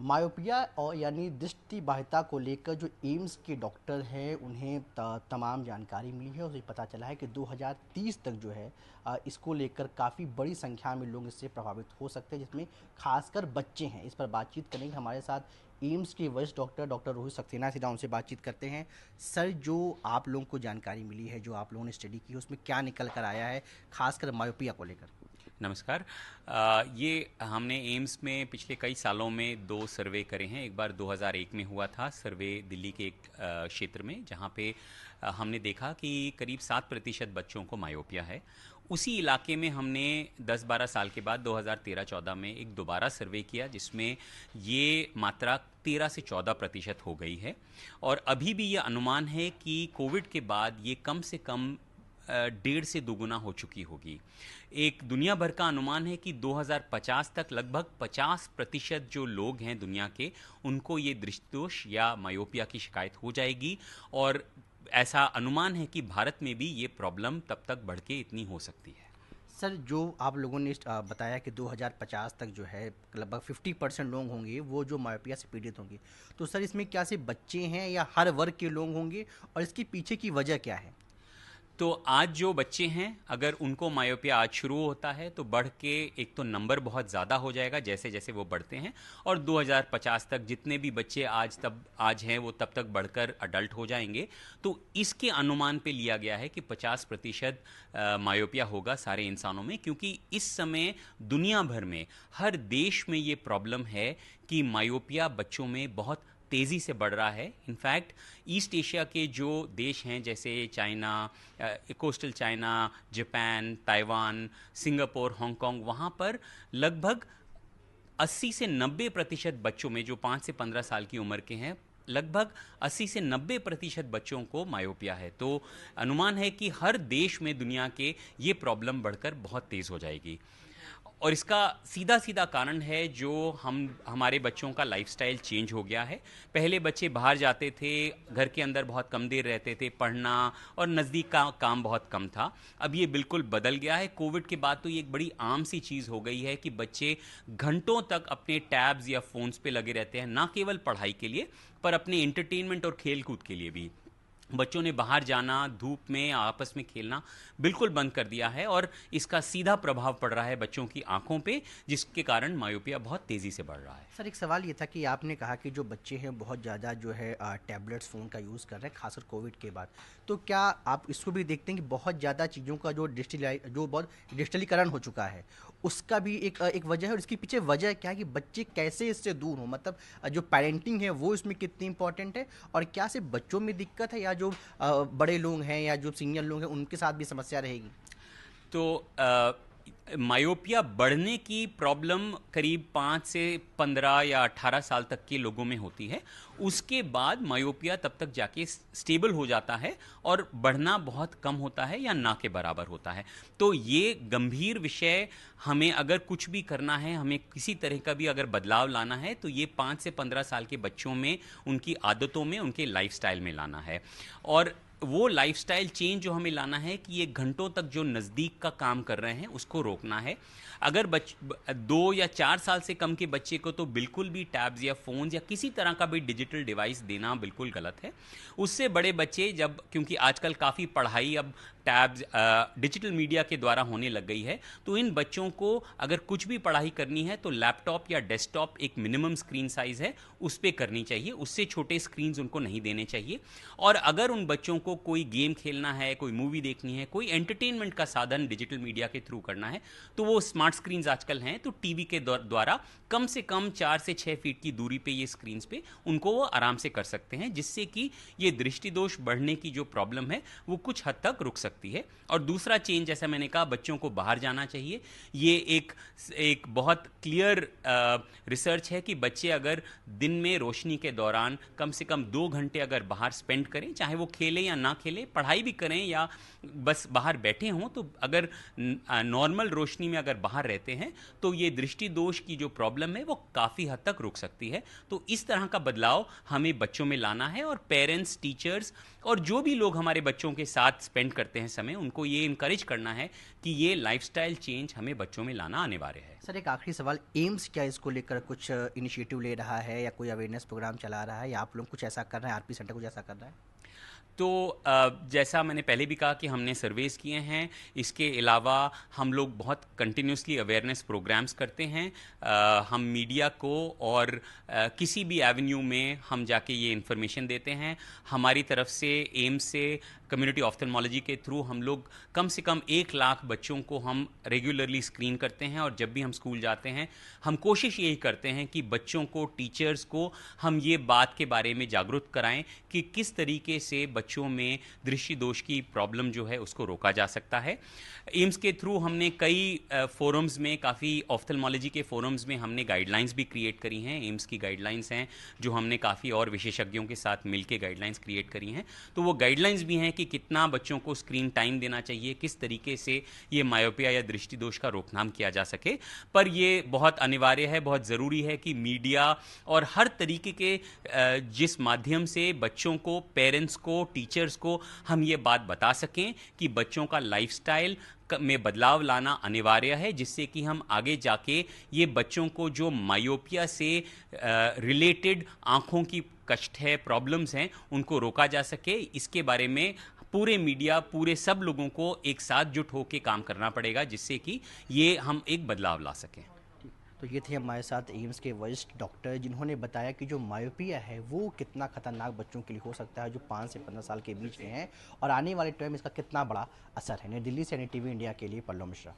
Myopia और यानी दृष्टिबाधिता को लेकर जो एम्स के डॉक्टर हैं उन्हें तमाम जानकारी मिली है और ये पता चला है कि 2030 तक जो है इसको लेकर काफ़ी बड़ी संख्या में लोग इससे प्रभावित हो सकते हैं, जिसमें खासकर बच्चे हैं। इस पर बातचीत करने के हमारे साथ एम्स के वरिष्ठ डॉक्टर डॉक्टर रोहित सक्सेना सीधा उनसे बातचीत करते हैं। सर, जो आप लोगों को जानकारी मिली है, जो आप लोगों ने स्टडी की है, उसमें क्या निकल कर आया है खासकर मायोपिया को लेकर? नमस्कार। ये हमने एम्स में पिछले कई सालों में दो सर्वे करे हैं। एक बार 2001 में हुआ था सर्वे दिल्ली के एक क्षेत्र में, जहाँ पे हमने देखा कि करीब 7% बच्चों को मायोपिया है। उसी इलाके में हमने 10-12 साल के बाद 2013-14 में एक दोबारा सर्वे किया, जिसमें ये मात्रा 13 से 14% हो गई है। और अभी भी ये अनुमान है कि कोविड के बाद ये कम से कम 1.5 से दोगुना हो चुकी होगी। एक दुनिया भर का अनुमान है कि 2050 तक लगभग 50% जो लोग हैं दुनिया के, उनको ये दृष्टिदोष या मायोपिया की शिकायत हो जाएगी। और ऐसा अनुमान है कि भारत में भी ये प्रॉब्लम तब तक बढ़ के इतनी हो सकती है। सर, जो आप लोगों ने बताया कि 2050 तक जो है लगभग 50% लोग होंगे वो जो मायोपिया से पीड़ित होंगे, तो सर इसमें क्या सिर्फ बच्चे हैं या हर वर्ग के लोग होंगे, और इसके पीछे की वजह क्या है? तो आज जो बच्चे हैं, अगर उनको मायोपिया आज शुरू होता है तो बढ़ के एक तो नंबर बहुत ज़्यादा हो जाएगा जैसे जैसे वो बढ़ते हैं, और 2050 तक जितने भी बच्चे आज हैं वो तब तक बढ़कर अडल्ट हो जाएंगे। तो इसके अनुमान पे लिया गया है कि 50% मायोपिया होगा सारे इंसानों में, क्योंकि इस समय दुनिया भर में हर देश में ये प्रॉब्लम है कि मायोपिया बच्चों में बहुत तेज़ी से बढ़ रहा है। इनफैक्ट ईस्ट एशिया के जो देश हैं जैसे China, coastal China, Japan, Taiwan, Singapore, Hong Kong, वहाँ पर लगभग 80 से 90% बच्चों में जो 5 से 15 साल की उम्र के हैं, लगभग 80 से 90% बच्चों को मायोपिया है। तो अनुमान है कि हर देश में दुनिया के ये प्रॉब्लम बढ़कर बहुत तेज़ हो जाएगी। और इसका सीधा सीधा कारण है जो हमारे बच्चों का लाइफस्टाइल चेंज हो गया है। पहले बच्चे बाहर जाते थे, घर के अंदर बहुत कम देर रहते थे, पढ़ना और नज़दीक का काम बहुत कम था। अब ये बिल्कुल बदल गया है। कोविड के बाद तो ये एक बड़ी आम सी चीज़ हो गई है कि बच्चे घंटों तक अपने टैब्स या फ़ोन्स पे लगे रहते हैं, ना केवल पढ़ाई के लिए पर अपने एंटरटेनमेंट और खेल कूद के लिए भी। बच्चों ने बाहर जाना, धूप में आपस में खेलना बिल्कुल बंद कर दिया है, और इसका सीधा प्रभाव पड़ रहा है बच्चों की आंखों पे, जिसके कारण मायोपिया बहुत तेज़ी से बढ़ रहा है। सर, एक सवाल ये था कि आपने कहा कि जो बच्चे हैं बहुत ज़्यादा जो है टैबलेट्स फ़ोन का यूज़ कर रहे हैं खासकर कोविड के बाद, तो क्या आप इसको भी देखते हैं कि बहुत ज़्यादा चीज़ों का जो बहुत डिजिटलीकरण हो चुका है, उसका भी एक वजह है, और इसके पीछे वजह क्या है कि बच्चे कैसे इससे दूर हों? मतलब जो पेरेंटिंग है वो इसमें कितनी इंपॉर्टेंट है, और क्या सिर्फ बच्चों में दिक्कत है या जो बड़े लोग हैं या जो सीनियर लोग हैं उनके साथ भी समस्या रहेगी? तो मायोपिया बढ़ने की प्रॉब्लम करीब 5 से 15 या 18 साल तक के लोगों में होती है। उसके बाद मायोपिया तब तक जाके स्टेबल हो जाता है और बढ़ना बहुत कम होता है या ना के बराबर होता है। तो ये गंभीर विषय, हमें अगर कुछ भी करना है, हमें किसी तरह का भी अगर बदलाव लाना है, तो ये 5 से 15 साल के बच्चों में, उनकी आदतों में, उनके लाइफस्टाइल में लाना है। और वो लाइफस्टाइल चेंज जो हमें लाना है कि ये घंटों तक जो नज़दीक का काम कर रहे हैं उसको रोकना है। अगर 2 या 4 साल से कम के बच्चे को तो बिल्कुल भी टैब्स या फ़ोन्स या किसी तरह का भी डिजिटल डिवाइस देना बिल्कुल गलत है। उससे बड़े बच्चे जब, क्योंकि आजकल काफ़ी पढ़ाई अब टैब्स डिजिटल मीडिया के द्वारा होने लग गई है, तो इन बच्चों को अगर कुछ भी पढ़ाई करनी है तो लैपटॉप या डेस्कटॉप एक मिनिमम स्क्रीन साइज़ है उस पर करनी चाहिए, उससे छोटे स्क्रीन्स उनको नहीं देने चाहिए। और अगर उन बच्चों को कोई गेम खेलना है, कोई मूवी देखनी है, कोई एंटरटेनमेंट का साधन डिजिटल मीडिया के थ्रू करना है, तो वो स्मार्ट स्क्रीन्स आजकल हैं, तो टीवी के द्वारा कम से कम 4 से 6 फीट की दूरी पे ये स्क्रीन्स पे उनको वो आराम से कर सकते हैं, जिससे कि ये दृष्टि दोष बढ़ने की जो प्रॉब्लम है वो कुछ हद तक रुक सकती है। और दूसरा चेंज, जैसा मैंने कहा, बच्चों को बाहर जाना चाहिए। ये एक बहुत क्लियर रिसर्च है कि बच्चे अगर दिन में रोशनी के दौरान कम से कम 2 घंटे अगर बाहर स्पेंड करें, चाहे वो खेलें या ना खेलें, पढ़ाई भी करें या बस बाहर बैठे हों, तो अगर नॉर्मल रोशनी में अगर बाहर रहते हैं तो ये दृष्टि दोष की जो प्रॉब्लम है वो काफ़ी हद तक रुक सकती है। तो इस तरह का बदलाव हमें बच्चों में लाना है, और पेरेंट्स, टीचर्स और जो भी लोग हमारे बच्चों के साथ स्पेंड करते हैं समय, उनको ये इनकरेज करना है कि ये लाइफस्टाइल चेंज हमें बच्चों में लाना अनिवार्य है। सर एक आखिरी सवाल, एम्स क्या इसको लेकर कुछ इनिशिएटिव ले रहा है या कोई अवेयरनेस प्रोग्राम चला रहा है, या आप लोग कुछ ऐसा कर रहे हैं, आरपी सेंटर कुछ ऐसा कर रहा है? तो जैसा मैंने पहले भी कहा कि हमने सर्वेस किए हैं, इसके अलावा हम लोग बहुत कंटिन्यूसली अवेयरनेस प्रोग्राम्स करते हैं। हम मीडिया को और किसी भी एवेन्यू में हम जाके ये इन्फॉर्मेशन देते हैं। हमारी तरफ से एम्स से कम्युनिटी ऑफ्थल्मोलॉजी के थ्रू हम लोग कम से कम 1 लाख बच्चों को हम रेगुलरली स्क्रीन करते हैं, और जब भी हम स्कूल जाते हैं हम कोशिश यही करते हैं कि बच्चों को, टीचर्स को हम ये बात के बारे में जागरूक कराएं कि किस तरीके से बच्चों में दृष्टि दोष की प्रॉब्लम जो है उसको रोका जा सकता है। एम्स के थ्रू हमने कई फोरम्स में, काफ़ी ऑफ्थल्मोलॉजी के फोरम्स में हमने गाइडलाइंस भी क्रिएट करी हैं। एम्स की गाइडलाइंस हैं जो हमने काफ़ी और विशेषज्ञों के साथ मिलकर गाइडलाइंस क्रिएट करी हैं। तो वो गाइडलाइंस भी हैं कि कितना बच्चों को स्क्रीन टाइम देना चाहिए, किस तरीके से ये मायोपिया या दृष्टि दोष का रोकथाम किया जा सके। पर ये बहुत अनिवार्य है, बहुत ज़रूरी है कि मीडिया और हर तरीके के जिस माध्यम से बच्चों को, पेरेंट्स को, टीचर्स को हम ये बात बता सकें कि बच्चों का लाइफस्टाइल में बदलाव लाना अनिवार्य है, जिससे कि हम आगे जाके ये बच्चों को जो मायोपिया से रिलेटेड आँखों की कष्ट है, प्रॉब्लम्स हैं, उनको रोका जा सके। इसके बारे में पूरे मीडिया, पूरे सब लोगों को एक साथ जुट होकर काम करना पड़ेगा, जिससे कि ये हम एक बदलाव ला सकें। तो ये थे हमारे साथ एम्स के वरिष्ठ डॉक्टर, जिन्होंने बताया कि जो मायोपिया है वो कितना खतरनाक बच्चों के लिए हो सकता है जो 5 से 15 साल के बीच में हैं, और आने वाले टाइम इसका कितना बड़ा असर है। नई दिल्ली से NDTV इंडिया के लिए पल्लव मिश्रा।